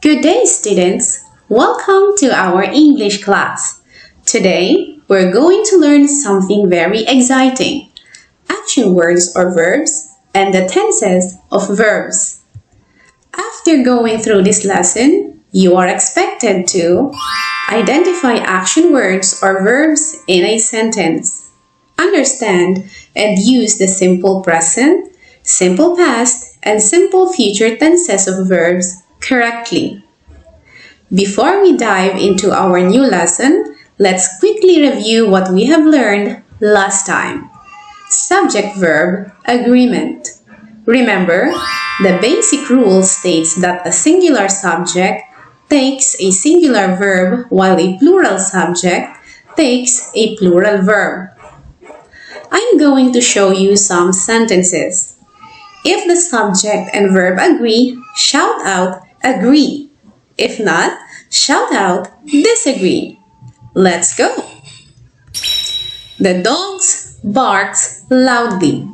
Good day, students! Welcome to our English class. Today, we're going to learn something very exciting. Action words or verbs and the tenses of verbs. After going through this lesson, you are expected to identify action words or verbs in a sentence, understand and use the simple present, simple past, and simple future tenses of verbs correctly. Before we dive into our new lesson, let's quickly review what we have learned last time. Subject-verb agreement. Remember, the basic rule states that a singular subject takes a singular verb while a plural subject takes a plural verb. I'm going to show you some sentences. If the subject and verb agree, shout out agree. If not, shout out disagree. Let's go. The dogs barks loudly.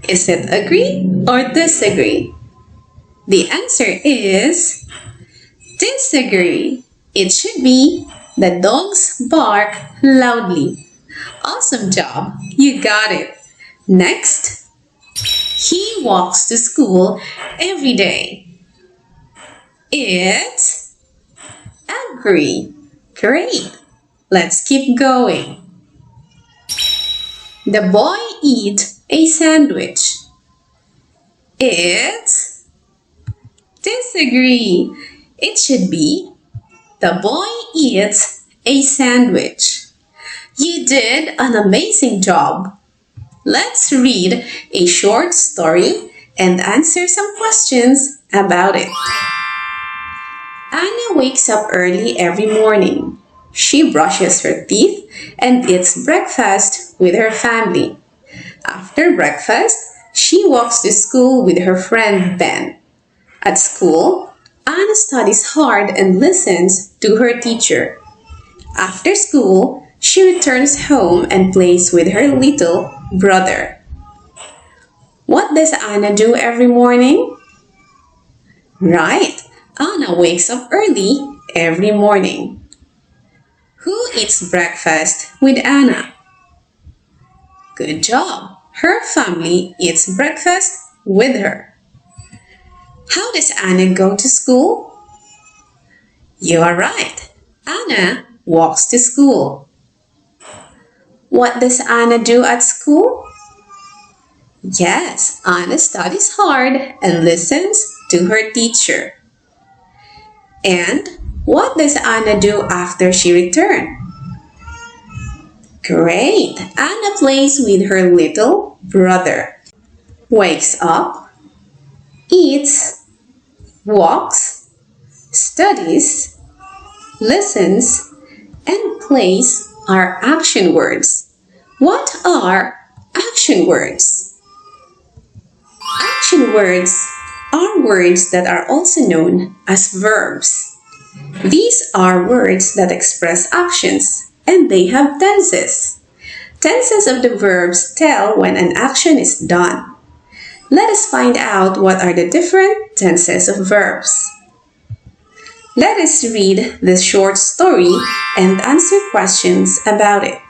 Is it agree or disagree? The answer is disagree. It should be the dogs bark loudly. Awesome job. You got it. Next, he walks to school every day. It's agree. Great. Let's keep going. The boy eats a sandwich. It's disagree. It should be the boy eats a sandwich. You did an amazing job. Let's read a short story and answer some questions about it. Anna wakes up early every morning. She brushes her teeth and eats breakfast with her family. After breakfast, she walks to school with her friend Ben. At school, Anna studies hard and listens to her teacher. After school, she returns home and plays with her little brother. What does Anna do every morning? Right, Anna wakes up early every morning. Who eats breakfast with Anna? Good job. Her family eats breakfast with her. How does Anna go to school? You are right. Anna walks to school. What does Anna do at school? Yes, Anna studies hard and listens to her teacher. And what does Anna do after she returns? Great! Anna plays with her little brother. Wakes up, eats, walks, studies, listens, and plays are action words. What are action words? Action words are words that are also known as verbs. These are words that express actions, and they have tenses. Tenses of the verbs tell when an action is done. Let us find out what are the different tenses of verbs. Let us read this short story and answer questions about it.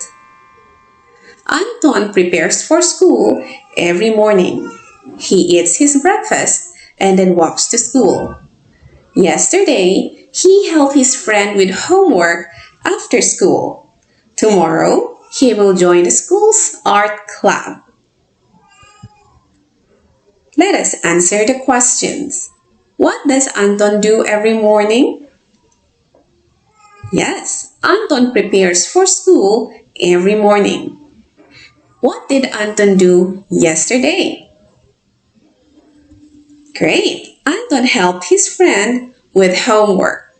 Anton prepares for school every morning. He eats his breakfast and then walks to school. Yesterday, he helped his friend with homework after school. Tomorrow, he will join the school's art club. Let us answer the questions. What does Anton do every morning? Yes, Anton prepares for school every morning. What did Anton do yesterday? Great! Anton helped his friend with homework.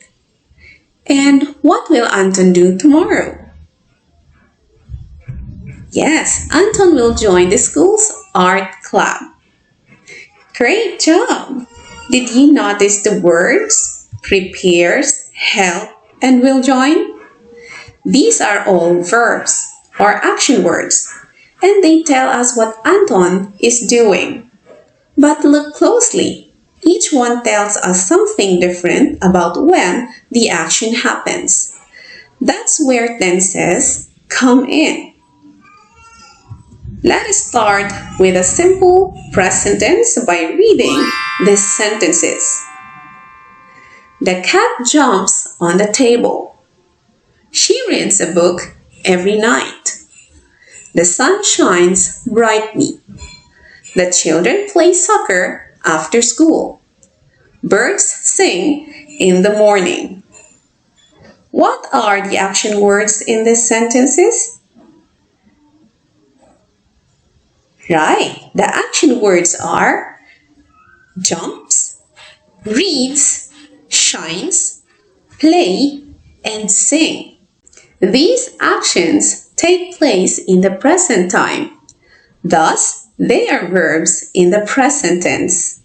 And what will Anton do tomorrow? Yes, Anton will join the school's art club. Great job! Did you notice the words prepares, help, and will join? These are all verbs or action words, and they tell us what Anton is doing. But look closely. Each one tells us something different about when the action happens. That's where tenses come in. Let us start with a simple present tense by reading these sentences. The cat jumps on the table. She reads a book every night. The sun shines brightly. The children play soccer after school. Birds sing in the morning. What are the action words in these sentences? Right, the action words are jumps, reads, shines, play, and sing. These actions take place in the present time. Thus, they are verbs in the present tense.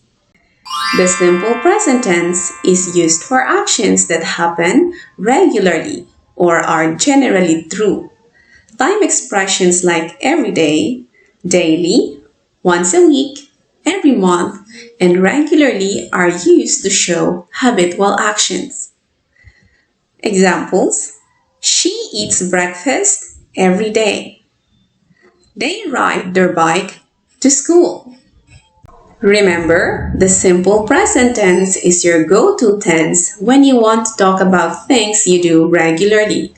The simple present tense is used for actions that happen regularly or are generally true. Time expressions like every day, daily, once a week, every month, and regularly are used to show habitual actions. Examples: she eats breakfast every day. They ride their bike to school. Remember, the simple present tense is your go-to tense when you want to talk about things you do regularly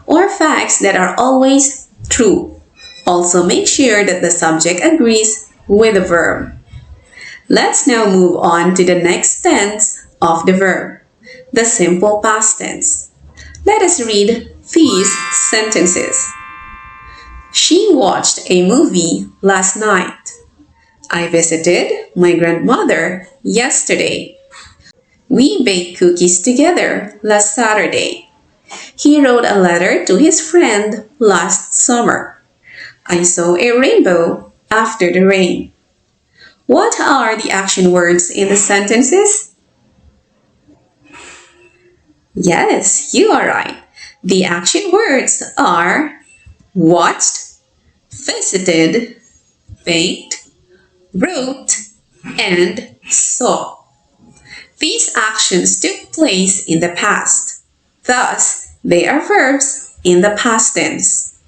or facts that are always true. Also, make sure that the subject agrees with the verb. Let's now move on to the next tense of the verb, the simple past tense. Let us read these sentences. She watched a movie last night. I visited my grandmother yesterday. We baked cookies together last Saturday. He wrote a letter to his friend last summer. I saw a rainbow after the rain. What are the action words in the sentences? Yes, you are right. The action words are watched, visited, baked, wrote, and saw. These actions took place in the past. Thus, they are verbs in the past tense.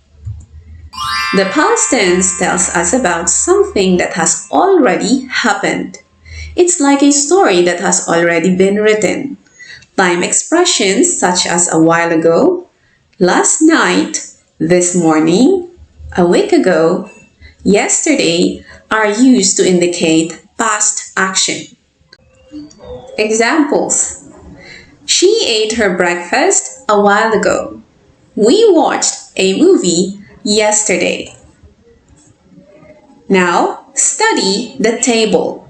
The past tense tells us about something that has already happened. It's like a story that has already been written. Time expressions such as a while ago, last night, this morning, a week ago, yesterday are used to indicate past action. Examples: she ate her breakfast a while ago. We watched a movie yesterday. Now, study the table.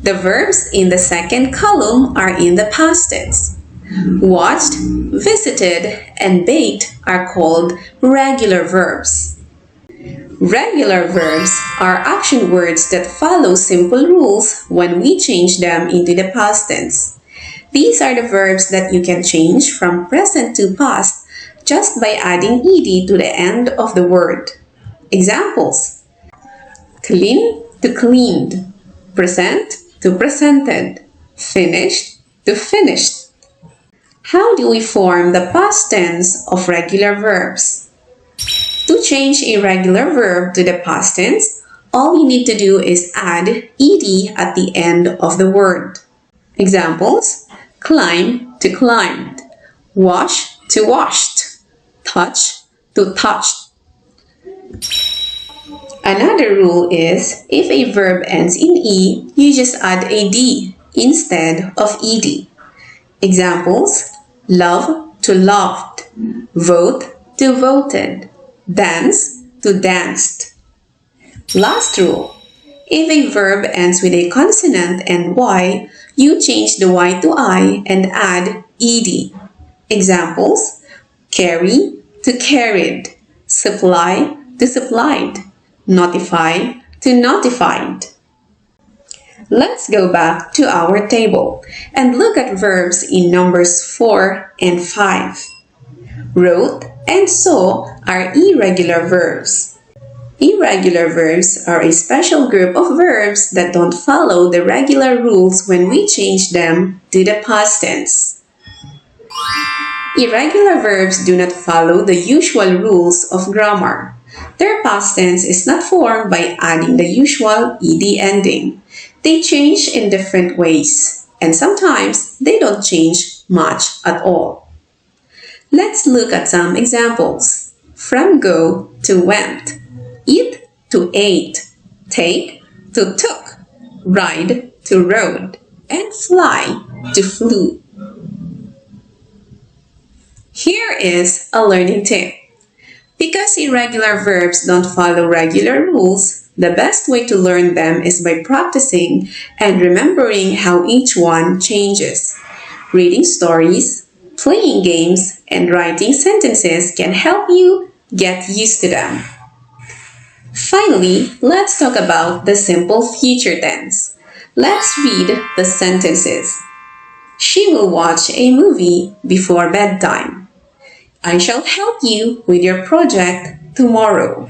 The verbs in the second column are in the past tense. Watched, visited, and baked are called regular verbs. Regular verbs are action words that follow simple rules when we change them into the past tense. These are the verbs that you can change from present to past just by adding ed to the end of the word. Examples: clean to cleaned, present to presented, finished to finished. How do we form the past tense of regular verbs? To change a regular verb to the past tense, all you need to do is add ed at the end of the word. Examples: climb to climbed, wash to washed, touch to touched. Another rule is if a verb ends in e, you just add a d instead of ed. Examples: love to loved, vote to voted, dance to danced. Last rule: if a verb ends with a consonant and y, you change the y to I and add ed. Examples: carry to carried, supply to supplied, notify to notified. Let's go back to our table and look at verbs in numbers 4 and 5. Wrote and saw are irregular verbs. Irregular verbs are a special group of verbs that don't follow the regular rules when we change them to the past tense. Irregular verbs do not follow the usual rules of grammar. Their past tense is not formed by adding the usual ed ending. They change in different ways, and sometimes they don't change much at all. Let's look at some examples. From go to went, eat to ate, take to took, ride to rode, and fly to flew. Here is a learning tip. Because irregular verbs don't follow regular rules, the best way to learn them is by practicing and remembering how each one changes. Reading stories, playing games, and writing sentences can help you get used to them. Finally, let's talk about the simple future tense. Let's read the sentences. She will watch a movie before bedtime. I shall help you with your project tomorrow.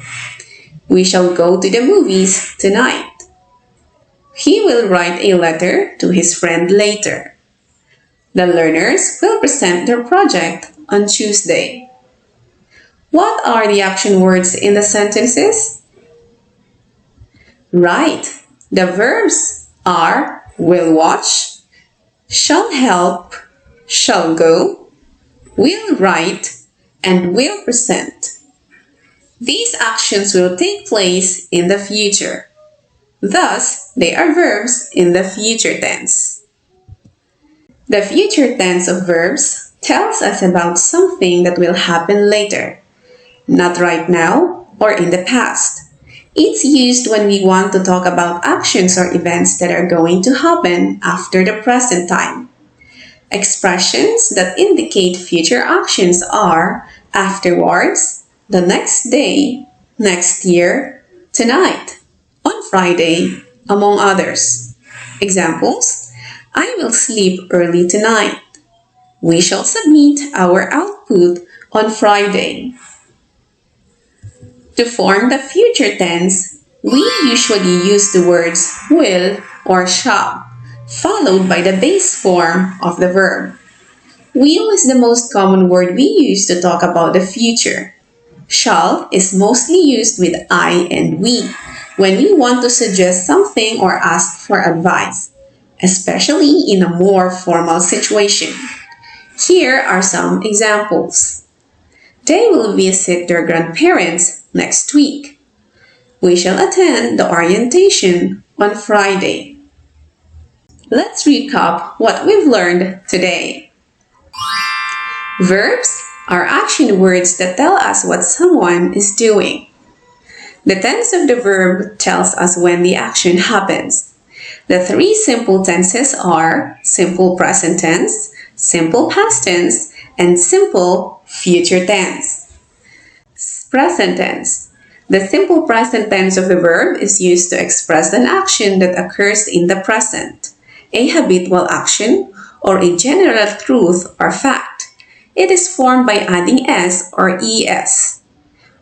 We shall go to the movies tonight. He will write a letter to his friend later. The learners will present their project on Tuesday. What are the action words in the sentences? Right, the verbs are will watch, shall help, shall go, will write, and will present. These actions will take place in the future. Thus, they are verbs in the future tense. The future tense of verbs tells us about something that will happen later, not right now or in the past. It's used when we want to talk about actions or events that are going to happen after the present time. Expressions that indicate future actions are afterwards, the next day, next year, tonight, on Friday, among others. Examples: I will sleep early tonight. We shall submit our output on Friday. To form the future tense, we usually use the words will or shall, followed by the base form of the verb. Will is the most common word we use to talk about the future. Shall is mostly used with I and we when we want to suggest something or ask for advice, especially in a more formal situation. Here are some examples. They will visit their grandparents next week. We shall attend the orientation on Friday. Let's recap what we've learned today. Verbs are action words that tell us what someone is doing. The tense of the verb tells us when the action happens. The three simple tenses are simple present tense, simple past tense, and simple future tense. Present tense. The simple present tense of the verb is used to express an action that occurs in the present, a habitual action, or a general truth or fact. It is formed by adding s or es.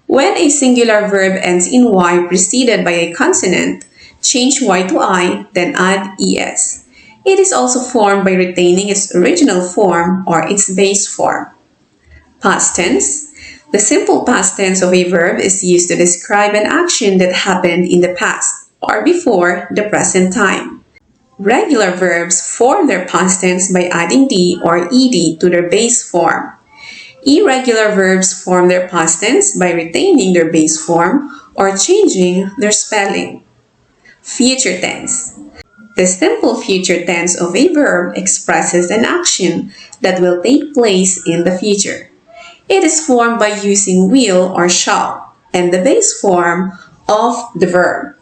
When a singular verb ends in y preceded by a consonant, change y to I, then add es. It is also formed by retaining its original form or its base form. Past tense. The simple past tense of a verb is used to describe an action that happened in the past or before the present time. Regular verbs form their past tense by adding d or ed to their base form. Irregular verbs form their past tense by retaining their base form or changing their spelling. Future tense. The simple future tense of a verb expresses an action that will take place in the future. It is formed by using will or shall and the base form of the verb.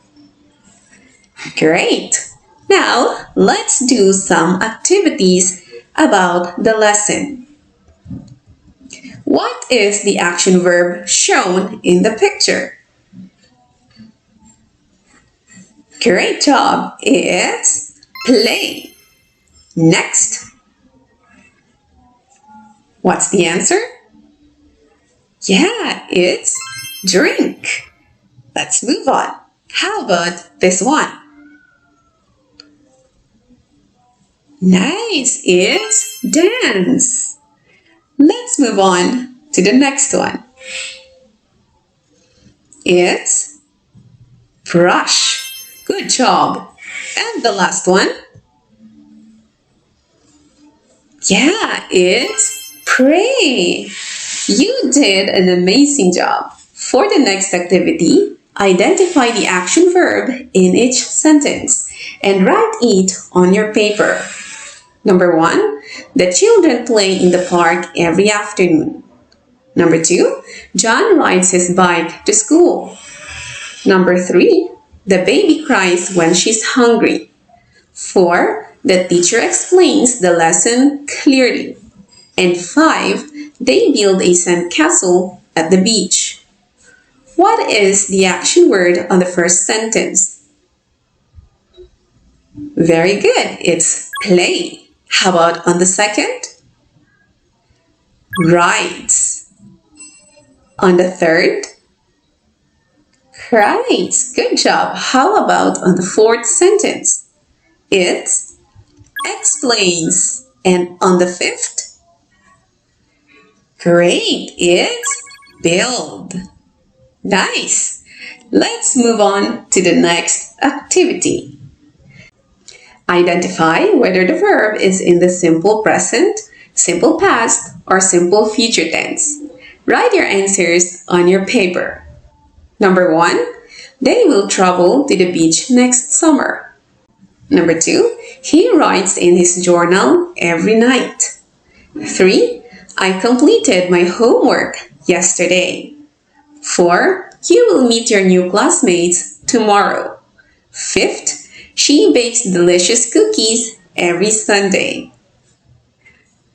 Great! Now, let's do some activities about the lesson. What is the action verb shown in the picture? Great job! It's play. Next. What's the answer? Yeah, it's drink. Let's move on. How about this one? Nice, it's dance. Let's move on to the next one. It's brush. Good job. And the last one? Yeah, it's pray. You did an amazing job. For the next activity, identify the action verb in each sentence and write it on your paper. Number 1, the children play in the park every afternoon. Number 2, John rides his bike to school. Number 3, the baby cries when she's hungry. 4, the teacher explains the lesson clearly. And 5, they build a sandcastle at the beach. What is the action word on the first sentence? Very good, it's play. How about on the second? Rides. On the third? Cries. Good job. How about on the fourth sentence? It explains. And on the fifth? Great. It's build. Nice. Let's move on to the next activity. Identify whether the verb is in the simple present, simple past, or simple future tense. Write your answers on your paper. Number 1, they will travel to the beach next summer. Number 2, he writes in his journal every night. 3, I completed my homework yesterday. 4, you will meet your new classmates tomorrow. 5th, she bakes delicious cookies every Sunday.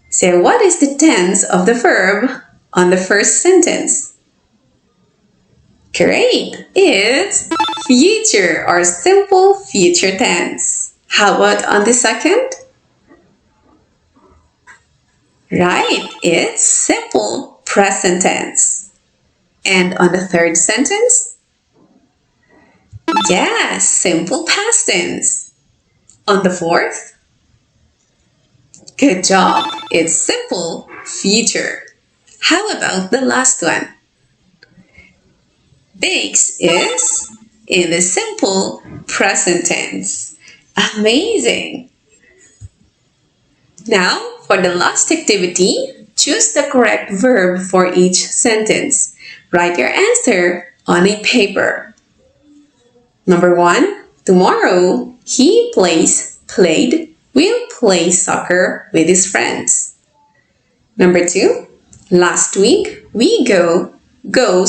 So what is the tense of the verb on the first sentence? Great! It's future or simple future tense. How about on the second? Right, it's simple present tense. And on the third sentence? Yes, simple past tense. On the fourth? Good job. It's simple future. How about the last one? Bakes is in the simple present tense. Amazing. Now, for the last activity, choose the correct verb for each sentence. Write your answer on a paper. Number 1, tomorrow he will play soccer with his friends. Number 2, last week we will go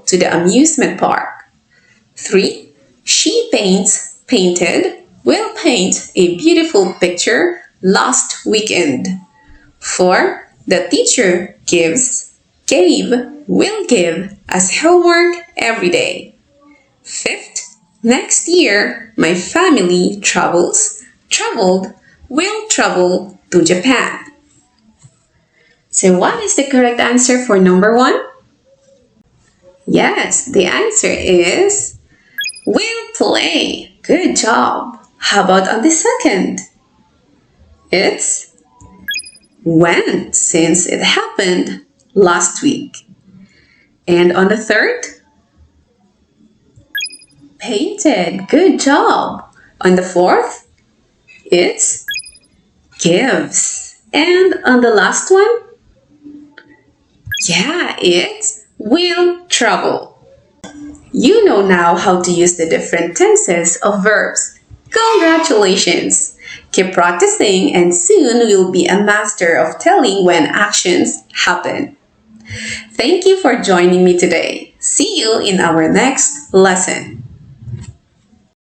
to the amusement park. 3, she will paint a beautiful picture last weekend. 4, the teacher will give us homework every day. 5th, next year my family will travel to Japan. So what is the correct answer for number 1? Yes, the answer is will play. Good job. How about on the second? It's went, since it happened last week. And on the third? Painted. Good job. On the fourth? It's gives. And on the last one? Yeah, it's will travel. You know now how to use the different tenses of verbs. Congratulations! Keep practicing and soon you'll be a master of telling when actions happen. Thank you for joining me today. See you in our next lesson.